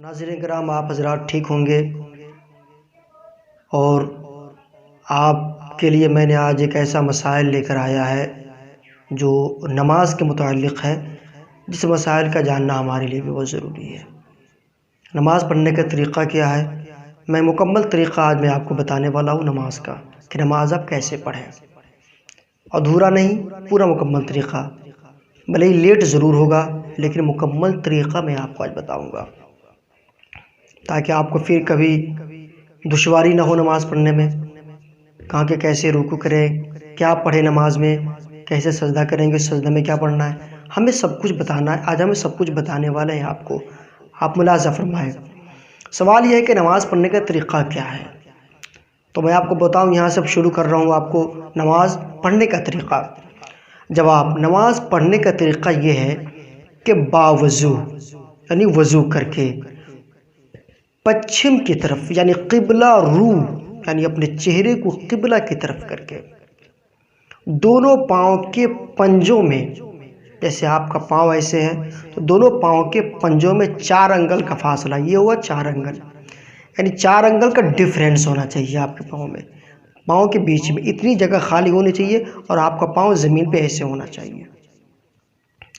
ناظرین کرام، آپ حضرات ٹھیک ہوں گے، اور آپ کے لیے میں نے آج ایک ایسا مسائل لے کر آیا ہے جو نماز کے متعلق ہے، جس مسائل کا جاننا ہمارے لیے بھی بہت ضروری ہے۔ نماز پڑھنے کا طریقہ کیا ہے؟ میں مکمل طریقہ آج میں آپ کو بتانے والا ہوں نماز کا، کہ نماز آپ کیسے پڑھیں، ادھورا نہیں، پورا مکمل طریقہ۔ بھلے ہی لیٹ ضرور ہوگا، لیکن مکمل طریقہ میں آپ کو آج بتاؤں گا، تاکہ آپ کو پھر کبھی دشواری نہ ہو نماز پڑھنے میں، کہاں کہ کیسے رکوع کریں، کیا پڑھیں نماز میں، کیسے سجدہ کریں گے، سجدہ میں کیا پڑھنا ہے، ہمیں سب کچھ بتانا ہے۔ آج ہمیں سب کچھ بتانے والے ہیں آپ کو، آپ ملاحظہ فرمائیں۔ سوال یہ ہے کہ نماز پڑھنے کا طریقہ کیا ہے، تو میں آپ کو بتاؤں، یہاں سے شروع کر رہا ہوں آپ کو نماز پڑھنے کا طریقہ۔ جواب: نماز پڑھنے کا طریقہ یہ ہے کہ باوضو، یعنی وضو کر کے، پچھم کی طرف یعنی قبلہ رو، یعنی اپنے چہرے کو قبلہ کی طرف کر کے، دونوں پاؤں کے پنجوں میں، جیسے آپ کا پاؤں ایسے ہے تو دونوں پاؤں کے پنجوں میں 4 انگل کا فاصلہ، یہ ہوا 4 انگل، یعنی 4 انگل کا ڈیفرنس ہونا چاہیے آپ کے پاؤں میں، پاؤں کے بیچ میں اتنی جگہ خالی ہونی چاہیے، اور آپ کا پاؤں زمین پہ ایسے ہونا چاہیے۔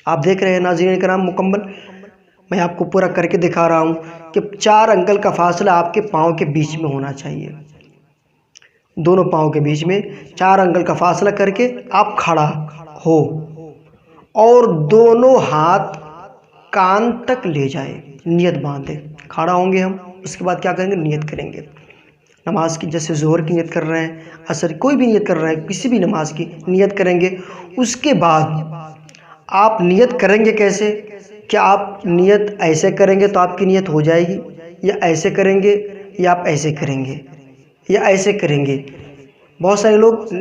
آپ دیکھ رہے ہیں ناظرین کرام، مکمل میں آپ کو پورا کر کے دکھا رہا ہوں کہ 4 انگل کا فاصلہ آپ کے پاؤں کے بیچ میں ہونا چاہیے، دونوں پاؤں کے بیچ میں 4 انگل کا فاصلہ کر کے آپ کھڑا ہو، اور دونوں ہاتھ کان تک لے جائے، نیت باندھے کھڑا ہوں گے ہم۔ اس کے بعد کیا کریں گے؟ نیت کریں گے نماز کی، جیسے ظہر کی نیت کر رہے ہیں، عصر کوئی بھی نیت کر رہے ہیں، کسی بھی نماز کی نیت کریں گے۔ اس کے بعد آپ نیت کریں گے کیسے؟ کیا آپ نیت ایسے کریں گے تو آپ کی نیت ہو جائے گی، یا ایسے کریں گے، یا آپ ایسے کریں گے، یا ایسے کریں گے؟ بہت سارے لوگ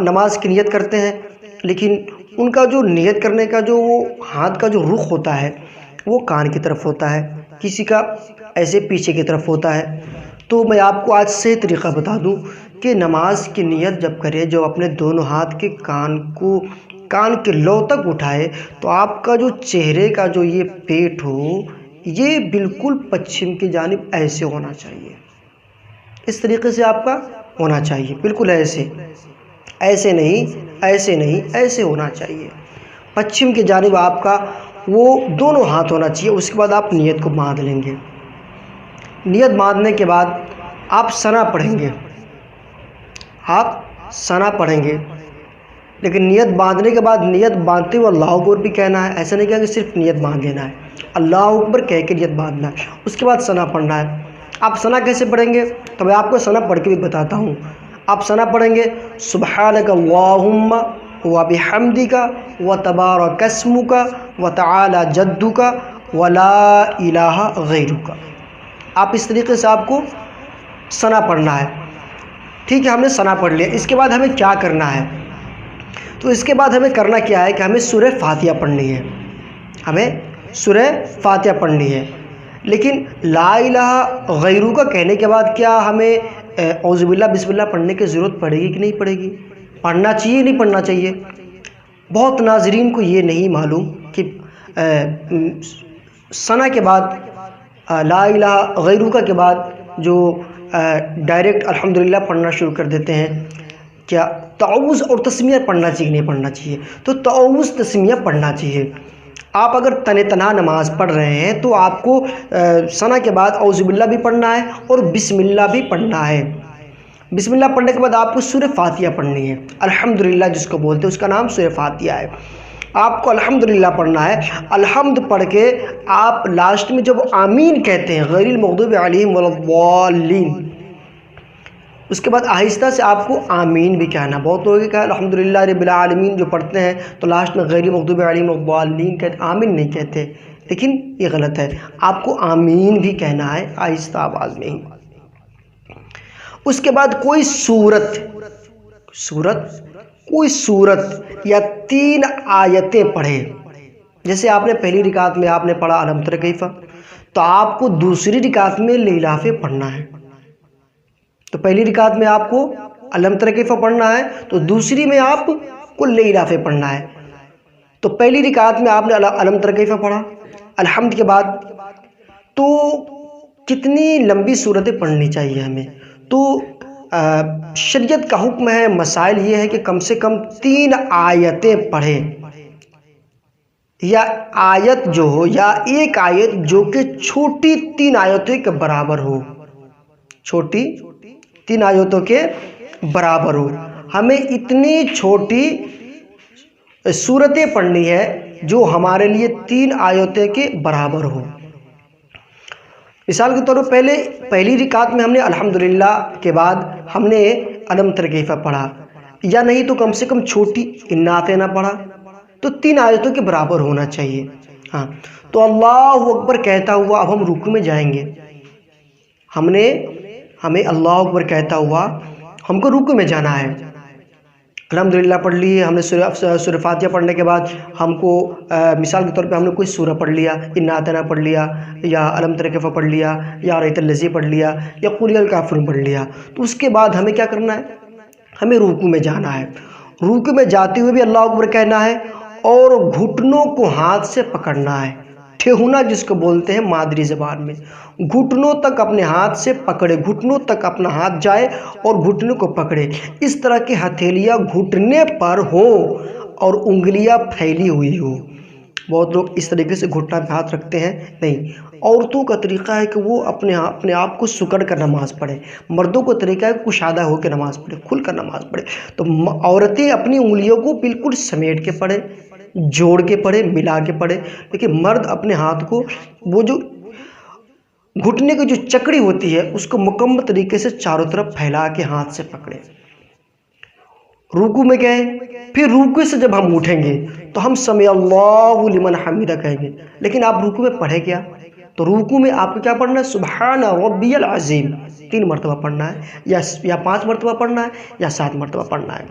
نماز کی نیت کرتے ہیں، لیکن ان کا جو نیت کرنے کا جو وہ ہاتھ کا جو رخ ہوتا ہے وہ کان کی طرف ہوتا ہے، کسی کا ایسے پیچھے کی طرف ہوتا ہے۔ تو میں آپ کو آج صحیح طریقہ بتا دوں کہ نماز کی نیت جب کرے، جو اپنے دونوں ہاتھ کے کان کے لو تک اٹھائے، تو آپ کا جو چہرے کا جو یہ پیٹ ہو، یہ بالکل پچھم کی جانب ایسے ہونا چاہیے، اس طریقے سے آپ کا ہونا چاہیے، بالکل ایسے، ایسے نہیں، ایسے نہیں، ایسے ہونا چاہیے، پچھم کی جانب آپ کا وہ دونوں ہاتھ ہونا چاہیے۔ اس کے بعد آپ نیت کو باندھ لیں گے۔ نیت باندھنے کے بعد آپ ثنا پڑھیں گے، آپ ثنا پڑھیں گے، لیکن نیت باندھنے کے بعد نیت باندھتے ہوئے اللہ اکبر بھی کہنا ہے، ایسا نہیں کہنا کہ صرف نیت باندھ لینا ہے، اللہ اکبر کہہ کے نیت باندھنا ہے، اس کے بعد ثنا پڑھنا ہے۔ آپ ثنا کیسے پڑھیں گے؟ تو میں آپ کو ثنا پڑھ کے بھی بتاتا ہوں۔ آپ ثنا پڑھیں گے: سبحانک اللہم وبحمدک وتبارک اسمک وتعالی جدک ولا الہ غیرک۔ آپ اس طریقے سے آپ کو ثنا پڑھنا ہے، ٹھیک ہے؟ ہم نے ثنا پڑھ لیا۔ اس کے بعد ہمیں کیا کرنا ہے؟ تو اس کے بعد ہمیں کرنا کیا ہے کہ ہمیں سورہ فاتحہ پڑھنی ہے، ہمیں سورہ فاتحہ پڑھنی ہے۔ لیکن لا الہ غیرک کہنے کے بعد کیا ہمیں اعوذ باللہ بسم اللہ پڑھنے کی ضرورت پڑے گی کہ نہیں پڑے گی؟ پڑھنا چاہیے نہیں پڑھنا چاہیے؟ بہت ناظرین کو یہ نہیں معلوم کہ ثنا کے بعد لا الہ غیرک کے بعد جو ڈائریکٹ الحمدللہ پڑھنا شروع کر دیتے ہیں، کیا تعوذ اور تسمیہ پڑھنا چاہیے نہیں پڑھنا چاہیے؟ تو تعوذ تسمیہ پڑھنا چاہیے۔ آپ اگر تنہا نماز پڑھ رہے ہیں تو آپ کو ثنا کے بعد اعوذ باللہ بھی پڑھنا ہے اور بسم اللہ بھی پڑھنا ہے۔ بسم اللہ پڑھنے کے بعد آپ کو سورہ فاتحہ پڑھنی ہے، الحمدللہ جس کو بولتے ہیں، اس کا نام سورہ فاتحہ ہے۔ آپ کو الحمدللہ پڑھنا ہے۔ الحمد پڑھ کے آپ لاسٹ میں جب آمین کہتے ہیں، غیر المغضوب علیہم ولا الضالین، اس کے بعد آہستہ سے آپ کو آمین بھی کہنا۔ بہت لوگوں کا الحمدللہ رب العالمین جو پڑھتے ہیں تو لاسٹ میں غیر المغضوب علیہم ولا الضالین کہتے، آمین نہیں کہتے، لیکن یہ غلط ہے، آپ کو آمین بھی کہنا ہے آہستہ آواز میں ہی۔ اس کے بعد کوئی سورت یا 3 آیتیں پڑھے، جیسے آپ نے پہلی رکعت میں آپ نے پڑھا الم تر کیف، تو آپ کو دوسری رکعت میں لیلاف پڑھنا ہے۔ تو پہلی رکعت میں آپ کو الم تر کیف پڑھنا ہے، تو دوسری میں آپ کو لیلاف پڑھنا ہے۔ تو پہلی رکعت میں آپ نے الم تر کیف پڑھا الحمد کے بعد، تو کتنی لمبی صورتیں پڑھنی چاہیے ہمیں؟ تو شریعت کا حکم ہے، مسائل یہ ہے کہ کم سے کم 3 آیتیں پڑھیں، یا آیت جو ہو، یا ایک آیت جو کہ چھوٹی 3 آیتوں کے برابر ہو، چھوٹی 3 آیتوں کے برابر ہو۔ ہمیں اتنی چھوٹی صورتیں پڑھنی ہے جو ہمارے لیے 3 آیتیں کے برابر ہو۔ مثال کے طور پر پہلی رکعت میں ہم نے الحمدللہ کے بعد ہم نے الم تر کیف پڑھا، یا نہیں تو کم سے کم چھوٹی انا اعطینا پڑھا، تو 3 آیتوں کے برابر ہونا چاہیے۔ ہاں، تو اللہ اکبر کہتا ہوا اب ہم رکوع میں جائیں گے، ہمیں اللہ اکبر کہتا ہوا ہم کو رکوع میں جانا ہے۔ الحمدللہ پڑھ لی، ہم نے سورہ فاتحہ پڑھنے کے بعد ہم کو مثال کے طور پہ ہم نے کوئی سورہ پڑھ لیا، انا اعطینا پڑھ لیا، یا الم تر کیف پڑھ لیا، یا رأیت الذی پڑھ لیا، یا قل یا الکافرون پڑھ لیا، تو اس کے بعد ہمیں کیا کرنا ہے؟ ہمیں رکوع میں جانا ہے۔ رکوع میں جاتے ہوئے بھی اللہ اکبر کہنا ہے، اور گھٹنوں کو ہاتھ سے پکڑنا ہے، ٹھیہونا جس کو بولتے ہیں مادری زبان میں، گھٹنوں تک اپنے ہاتھ سے پکڑے، گھٹنوں تک اپنا ہاتھ جائے اور گھٹنوں کو پکڑے، اس طرح کی ہتھیلیاں گھٹنے پر ہو اور انگلیاں پھیلی ہوئی ہو۔ بہت لوگ اس طریقے سے گھٹنا پہ ہاتھ رکھتے ہیں، نہیں، عورتوں کا طریقہ ہے کہ وہ اپنے آپ کو سکڑ کر نماز پڑھے، مردوں کا طریقہ ہے کشادہ ہو کے نماز پڑھے، کھل کر نماز پڑھے۔ تو عورتیں اپنی انگلیوں کو بالکل سمیٹ کے پڑھے، جوڑ کے پڑھے، ملا کے پڑھے، لیکن مرد اپنے ہاتھ کو وہ جو گھٹنے کی جو چکڑی ہوتی ہے اس کو مکمل طریقے سے چاروں طرف پھیلا کے ہاتھ سے پکڑے۔ رکوع میں گئے، پھر رکوع سے جب ہم اٹھیں گے تو ہم سمع اللہ لمن حمدہ کہیں گے، لیکن آپ رکوع میں پڑھے کیا؟ تو رکوع میں آپ کو کیا پڑھنا ہے؟ سبحان ربی العظیم 3 مرتبہ پڑھنا ہے، یا 5 مرتبہ پڑھنا ہے، یا 7 مرتبہ پڑھنا ہے۔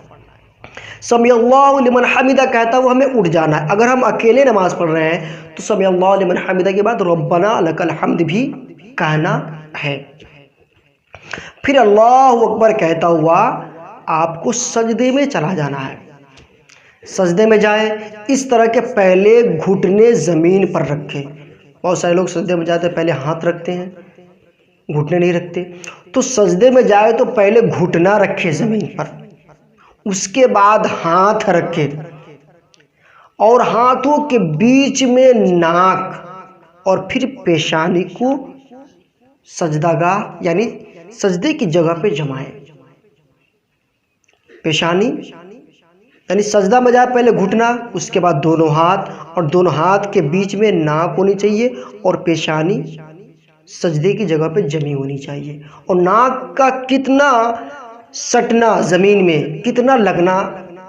سمع اللہ لمن حمدہ کہتا ہوا ہمیں اٹھ جانا ہے۔ اگر ہم اکیلے نماز پڑھ رہے ہیں تو سمع اللہ لمن حمدہ کے بعد ربنا لک الحمد بھی کہنا ہے۔ پھر اللہ اکبر کہتا ہوا آپ کو سجدے میں چلا جانا ہے۔ سجدے میں جائیں، اس طرح کے پہلے گھٹنے زمین پر رکھیں۔ بہت سارے لوگ سجدے میں جاتے پہلے ہاتھ رکھتے ہیں، گھٹنے نہیں رکھتے۔ تو سجدے میں جائے تو پہلے گھٹنا رکھے زمین پر، اس کے بعد ہاتھ رکھے، اور ہاتھوں کے بیچ میں ناک اور پھر پیشانی کو سجدہ گاہ یعنی سجدے کی جگہ پہ جمائے۔ پیشانی یعنی سجدہ میں جائے پہلے گھٹنا، اس کے بعد دونوں ہاتھ، اور دونوں ہاتھ کے بیچ میں ناک ہونی چاہیے، اور پیشانی سجدے کی جگہ پہ جمی ہونی چاہیے۔ اور ناک کا کتنا سٹنا زمین میں، کتنا لگنا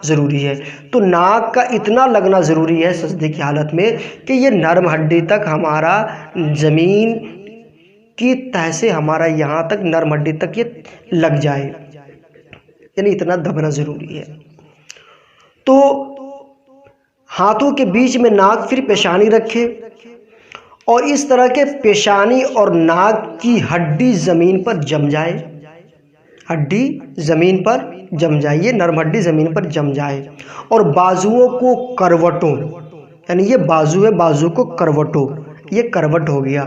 ضروری ہے؟ تو ناک کا اتنا لگنا ضروری ہے سجدے کی حالت میں کہ یہ نرم ہڈی تک ہمارا، زمین کی تہ سے ہمارا یہاں تک نرم ہڈی تک یہ لگ جائے، یعنی اتنا دبنا ضروری ہے۔ تو ہاتھوں کے بیچ میں ناک، پھر پیشانی رکھے، اور اس طرح کے پیشانی اور ناک کی ہڈی زمین پر جم جائے، ہڈی زمین پر جم جائے، یہ نرم ہڈی زمین پر جم جائے، اور بازوؤں کو کروٹوں، یعنی یہ بازو ہے، بازو کو کروٹوں، یہ کروٹ ہو گیا،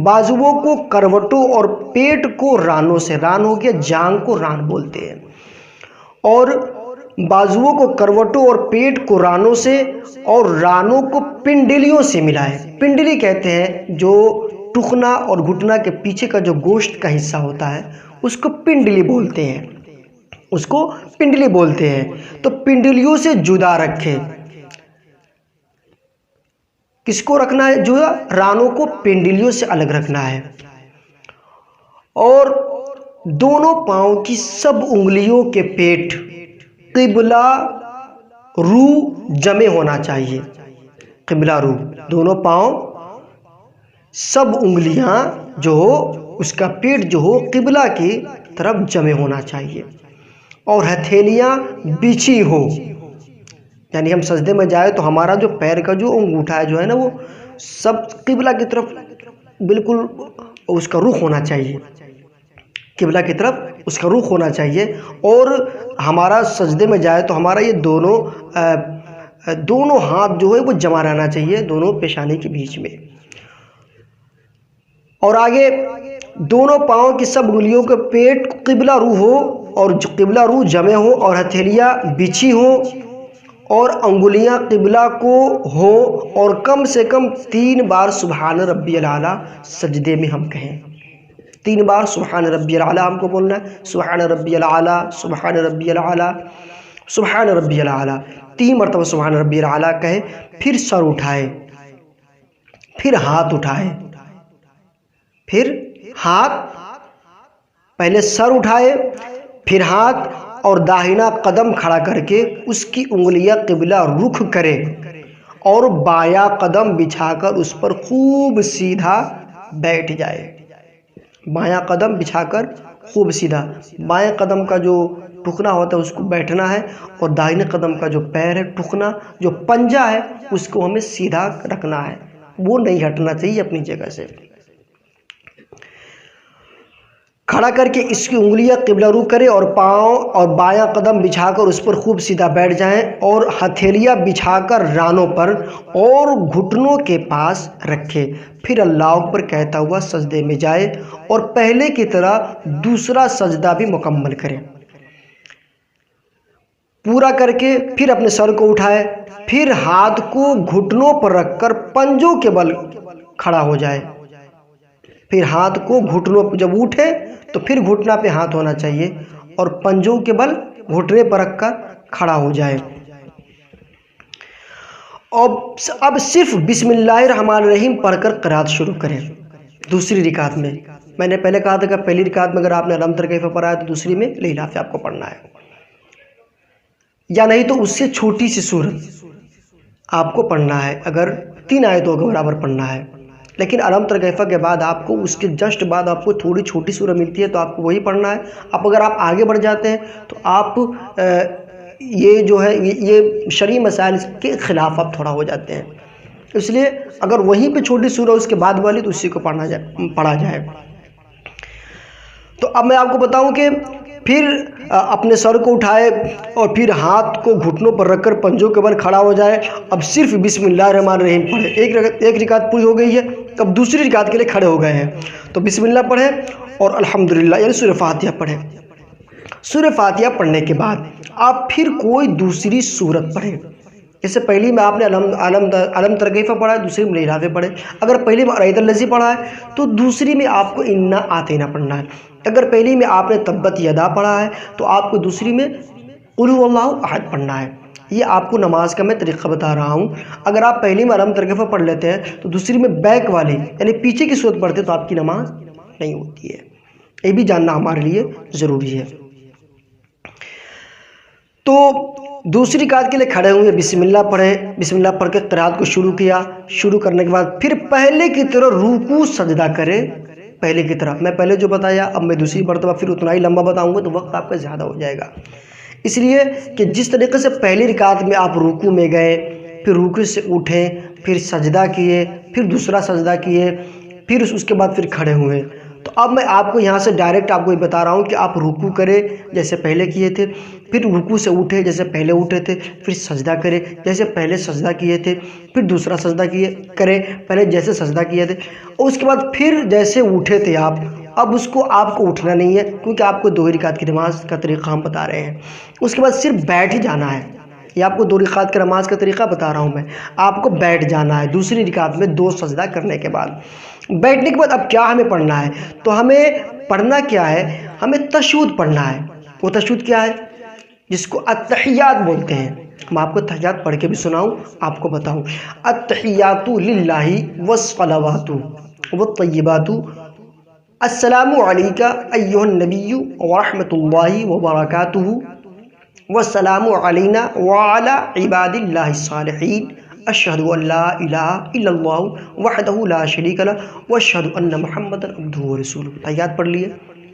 بازوؤں کو کروٹوں، اور پیٹ کو رانوں سے، ران ہو گیا جانگ کو ران بولتے ہیں، اور بازوؤں کو کروٹوں اور پیٹ کو رانوں سے، اور رانوں کو پنڈلیوں سے ملائے۔ پنڈلی کہتے ہیں جو ٹخنا اور گھٹنا کے پیچھے کا جو گوشت کا حصہ ہوتا ہے اس کو پنڈلی بولتے ہیں، اس کو پنڈلی بولتے ہیں۔ تو پنڈلیوں سے جدا رکھے، کس کو رکھنا ہے؟ جو رانوں کو پنڈلیوں سے الگ رکھنا ہے، اور دونوں پاؤں کی سب انگلیوں کے پیٹ قبلہ رو جمع ہونا چاہیے، قبلہ رو، دونوں پاؤں سب انگلیاں جو ہو اس کا پیٹ جو ہو قبلہ کی طرف جمع ہونا چاہیے، اور ہتھیلیاں بچھی ہو، یعنی ہم سجدے میں جائے تو ہمارا جو پیر کا جو انگوٹھا جو ہے نا وہ سب قبلہ کی طرف بالکل اس کا رخ ہونا چاہیے، قبلہ کی طرف اس کا رخ ہونا چاہیے، اور ہمارا سجدے میں جائے تو ہمارا یہ دونوں ہاتھ جو ہے وہ جمع رہنا چاہیے دونوں پیشانی کے بیچ میں۔ اور آگے دونوں پاؤں کی سب انگلیوں کے پیٹ قبلہ رو ہو اور قبلہ رو جمع ہو اور ہتھیلیاں بچھی ہوں اور انگلیاں قبلہ کو ہو اور کم سے کم 3 بار سبحان ربی الاعلیٰ سجدے میں ہم کہیں۔ 3 بار سبحان ربی الاعلیٰ ہم کو بولنا ہے، سبحان ربی الاعلیٰ، سبحان ربی الاعلیٰ، سبحان ربی الاعلیٰ، 3 مرتبہ سبحان ربی الاعلیٰ کہے۔ پھر سر اٹھائے، پھر ہاتھ اٹھائے، پھر ہاتھ، پہلے سر اٹھائے، پھر ہاتھ، اور داہنا قدم کھڑا کر کے اس کی انگلیاں قبلہ رخ کرے اور بایاں قدم بچھا کر اس پر خوب سیدھا بیٹھ جائے۔ بایاں قدم بچھا کر خوب سیدھا، بائیں قدم کا جو ٹکنا ہوتا ہے اس کو بیٹھنا ہے، اور داہنے قدم کا جو پیر ہے، ٹکنا جو پنجہ ہے، اس کو ہمیں سیدھا رکھنا ہے، وہ نہیں ہٹنا چاہیے اپنی جگہ سے۔ کھڑا کر کے اس کی انگلیاں قبلہ رو کرے اور پاؤں اور بایاں قدم بچھا کر اس پر خوب سیدھا بیٹھ جائیں اور ہتھیلیاں بچھا کر رانوں پر اور گھٹنوں کے پاس رکھے۔ پھر اللہ اکبر کہتا ہوا سجدے میں جائے اور پہلے کی طرح دوسرا سجدہ بھی مکمل کرے۔ پورا کر کے پھر اپنے سر کو اٹھائے، پھر ہاتھ کو گھٹنوں پر رکھ کر پنجوں کے بل کھڑا ہو جائے۔ پھر ہاتھ کو گھٹنوں پر جب اٹھے تو پھر گھٹنا پہ ہاتھ ہونا چاہیے اور پنجوں کے بل گھٹنے پر رکھ کر کھڑا ہو جائے۔ اب صرف بسم اللہ الرحمن الرحیم پڑھ کر قرات شروع کریں دوسری رکعت میں۔ میں نے پہلے کہا تھا کہ پہلی رکعت میں اگر آپ نے الم تر کیف پڑھا ہے تو دوسری میں لیلاف آپ کو پڑھنا ہے، یا نہیں تو اس سے چھوٹی سی سورت آپ کو پڑھنا ہے، اگر 3 آیتوں کے برابر پڑھنا ہے۔ لیکن الم تر کیف کے بعد آپ کو اس کے جسٹ بعد آپ کو تھوڑی چھوٹی سورہ ملتی ہے تو آپ کو وہی پڑھنا ہے۔ اب اگر آپ آگے بڑھ جاتے ہیں تو آپ یہ جو ہے یہ شرعی مسائل کے خلاف آپ تھوڑا ہو جاتے ہیں، اس لیے اگر وہیں پہ چھوٹی سورہ اس کے بعد والی تو اسی کو پڑھا جائے۔ تو اب میں آپ کو بتاؤں کہ پھر اپنے سر کو اٹھائے اور پھر ہاتھ کو گھٹنوں پر رکھ کر پنجوں کے بل کھڑا ہو جائے۔ اب صرف بسم اللہ الرحمن الرحیم پڑھے۔ ایک رکعت پوری ہو گئی ہے، اب دوسری رکعت کے لیے کھڑے ہو گئے ہیں تو بسم اللہ پڑھیں اور الحمدللہ یعنی سورہ فاتحہ پڑھیں۔ سورہ فاتحہ پڑھنے کے بعد آپ پھر کوئی دوسری سورت پڑھیں، جیسے پہلی میں آپ نے علم تر کیف پڑھا ہے، دوسری میں لیلاف پڑھے۔ اگر پہلی میں ارایت الذی پڑھا ہے تو دوسری میں آپ کو انا آتینا پڑھنا ہے۔ اگر پہلی میں آپ نے تبت یدا پڑھا ہے تو آپ کو دوسری میں قل هو اللہ احد پڑھنا ہے۔ یہ آپ کو نماز کا میں طریقہ بتا رہا ہوں۔ اگر آپ پہلی میں علم تر کیف پڑھ لیتے ہیں تو دوسری میں بیک والی یعنی پیچھے کی صورت پڑھتے تو آپ کی نماز نہیں ہوتی ہے، یہ بھی جاننا ہمارے لیے ضروری ہے۔ تو دوسری رکعت کے لیے کھڑے ہوئے بسم اللہ پڑھیں، بسم اللہ پڑھ کے قرات کو شروع کیا، شروع کرنے کے بعد پھر پہلے کی طرح رکوع سجدہ کرے پہلے کی طرح۔ میں پہلے جو بتایا اب میں دوسری مرتبہ پھر اتنا ہی لمبا بتاؤں گا تو وقت آپ کا زیادہ ہو جائے گا، اس لیے کہ جس طریقے سے پہلی رکعت میں آپ رکوع میں گئے، پھر رکوع سے اٹھے، پھر سجدہ کیے، پھر دوسرا سجدہ کیے، پھر اس کے بعد پھر کھڑے ہوئے، تو اب میں آپ کو یہاں سے ڈائریکٹ آپ کو یہ بتا رہا ہوں کہ آپ رکوع کرے جیسے پہلے کیے تھے، پھر رکوع سے اٹھے جیسے پہلے اٹھے تھے، پھر سجدہ کرے جیسے پہلے سجدہ کیے تھے، پھر دوسرا سجدہ کرے پہلے جیسے سجدہ کیے تھے، اور اس کے بعد پھر جیسے اٹھے تھے آپ، اب آپ کو اٹھنا نہیں ہے کیونکہ آپ کو 2 رکعت کی نماز کا طریقہ ہم بتا رہے ہیں۔ اس کے بعد صرف بیٹھ جانا ہے، یہ آپ کو 2 رکعت کی نماز کا طریقہ بتا رہا ہوں میں، آپ کو بیٹھ جانا ہے دوسری رکعت میں 2 سجدہ کرنے کے بعد۔ بیٹھنے کے بعد اب کیا ہمیں پڑھنا ہے؟ تو ہمیں پڑھنا کیا ہے؟ ہمیں تشہد پڑھنا ہے۔ وہ تشہد کیا ہے؟ جس کو التحیات بولتے ہیں۔ میں آپ کو تحیات پڑھ کے بھی سناؤں، آپ کو بتاؤں۔ التحیات للہ والصلوات والطیبات السلام علیک ایھا النبی ورحمۃ اللہ وبرکاتہ والسلام علینا وعلی عباد اللہ الصالحین اشہد ان لا الہ الا اللہ وحدہ لا شریک لہ واشہد ان محمدا عبدہ ورسولہ۔ تحیات پڑھ لیے،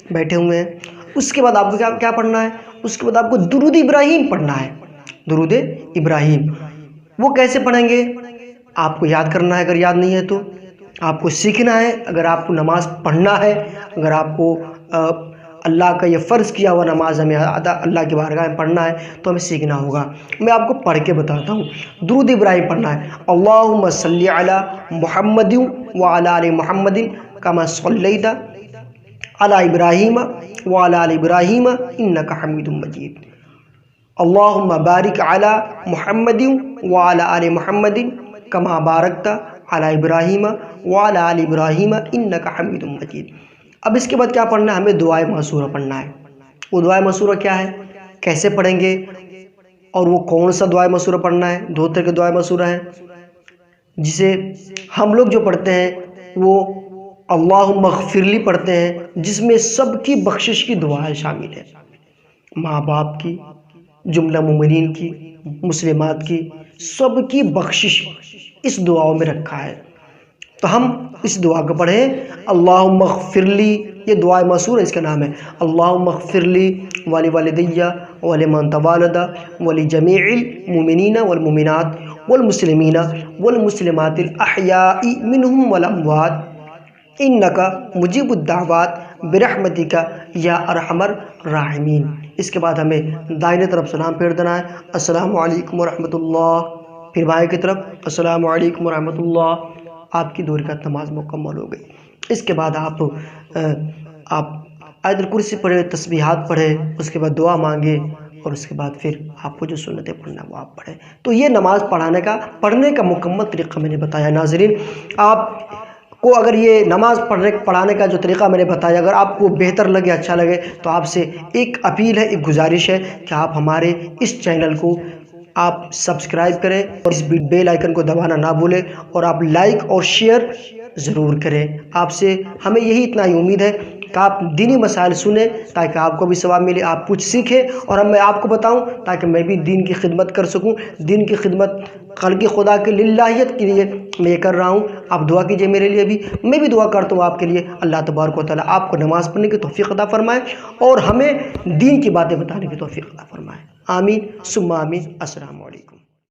بیٹھے ہوئے ہیں۔ اس کے بعد آپ کو کیا پڑھنا ہے؟ اس کے بعد آپ کو درود ابراہیم پڑھنا ہے۔ درود ابراہیم وہ کیسے پڑھیں گے؟ آپ کو یاد کرنا ہے، اگر یاد نہیں ہے تو آپ کو سیکھنا ہے۔ اگر آپ کو نماز پڑھنا ہے، اگر آپ کو اللہ کا یہ فرض کیا ہوا نماز ہمیں اللہ کی بارگاہ میں پڑھنا ہے تو ہمیں سیکھنا ہوگا۔ میں آپ کو پڑھ کے بتاتا ہوں۔ درود ابراہیم پڑھنا ہے، اللہم صلی علی محمد وعلی آل محمد کما صلیت علی ابراہیم وعلی آل ابراہیم انک حمید مجید، اللہم بارک علی محمد وعلی آل محمد کما بارکت علی ابراہیم وعلی آل ابراہیم انک حمید مجید۔ اب اس کے بعد کیا پڑھنا ہے؟ ہمیں دعائے معصورہ پڑھنا ہے۔ وہ دعائے معصورہ کیا ہے، کیسے پڑھیں گے، اور وہ کون سا دعائے معصورہ پڑھنا ہے؟ دو طرح کے دعائے معصورہ ہیں، جسے ہم لوگ جو پڑھتے ہیں وہ اللہم اغفر لی پڑھتے ہیں، جس میں سب کی بخشش کی دعائیں شامل ہیں، ماں باپ کی، جملہ مومنین کی، مسلمات کی، سب کی بخشش اس دعاؤں میں رکھا ہے۔ تو ہم اس دعا کو پڑھیں، اللہم اغفر لی، یہ دعائے معصورہ اس کا نام ہے، اللہم اغفر لی ولی والدی ولمن تولد ولجمیع المؤمنین والمؤمنات والمسلمین والمسلمات الاحیاء منہم والاموات انک مجیب الدعوات برحمتک یا ارحم الراحمین۔ اس کے بعد ہمیں دائیں طرف سلام پھیر دینا ہے، السلام علیکم ورحمۃ اللہ، پھر بائیں کی طرف السلام علیکم ورحمۃ اللہ۔ آپ کی 2 رکعت نماز مکمل ہو گئی۔ اس کے بعد آپ آیت الکرسی پڑھے، تسبیحات پڑھے، اس کے بعد دعا مانگے، اور اس کے بعد پھر آپ کو جو سنتیں پڑھنا ہے وہ آپ پڑھیں۔ تو یہ نماز پڑھنے کا مکمل طریقہ میں نے بتایا۔ ناظرین، آپ کو اگر یہ نماز پڑھانے کا جو طریقہ میں نے بتایا اگر آپ کو بہتر لگے، اچھا لگے، تو آپ سے ایک اپیل ہے، ایک گزارش ہے کہ آپ ہمارے اس چینل کو آپ سبسکرائب کریں اور اس بیل آئیکن کو دبانا نہ بھولیں، اور آپ لائک اور شیئر ضرور کریں۔ آپ سے ہمیں یہی اتنا ہی امید ہے کہ آپ دینی مسائل سنیں تاکہ آپ کو بھی ثواب ملے، آپ کچھ سیکھیں، اور میں آپ کو بتاؤں تاکہ میں بھی دین کی خدمت کر سکوں۔ دین کی خدمت خلق خدا کے للہیت کے لیے میں یہ کر رہا ہوں۔ آپ دعا کیجئے میرے لیے بھی، میں بھی دعا کرتا ہوں آپ کے لیے۔ اللہ تبارک و تعالیٰ آپ کو نماز پڑھنے کی توفیق عطا فرمائے اور ہمیں دین کی باتیں بتانے کی توفیق عطا فرمائے۔ آمین ثم آمین۔ السلام علیکم۔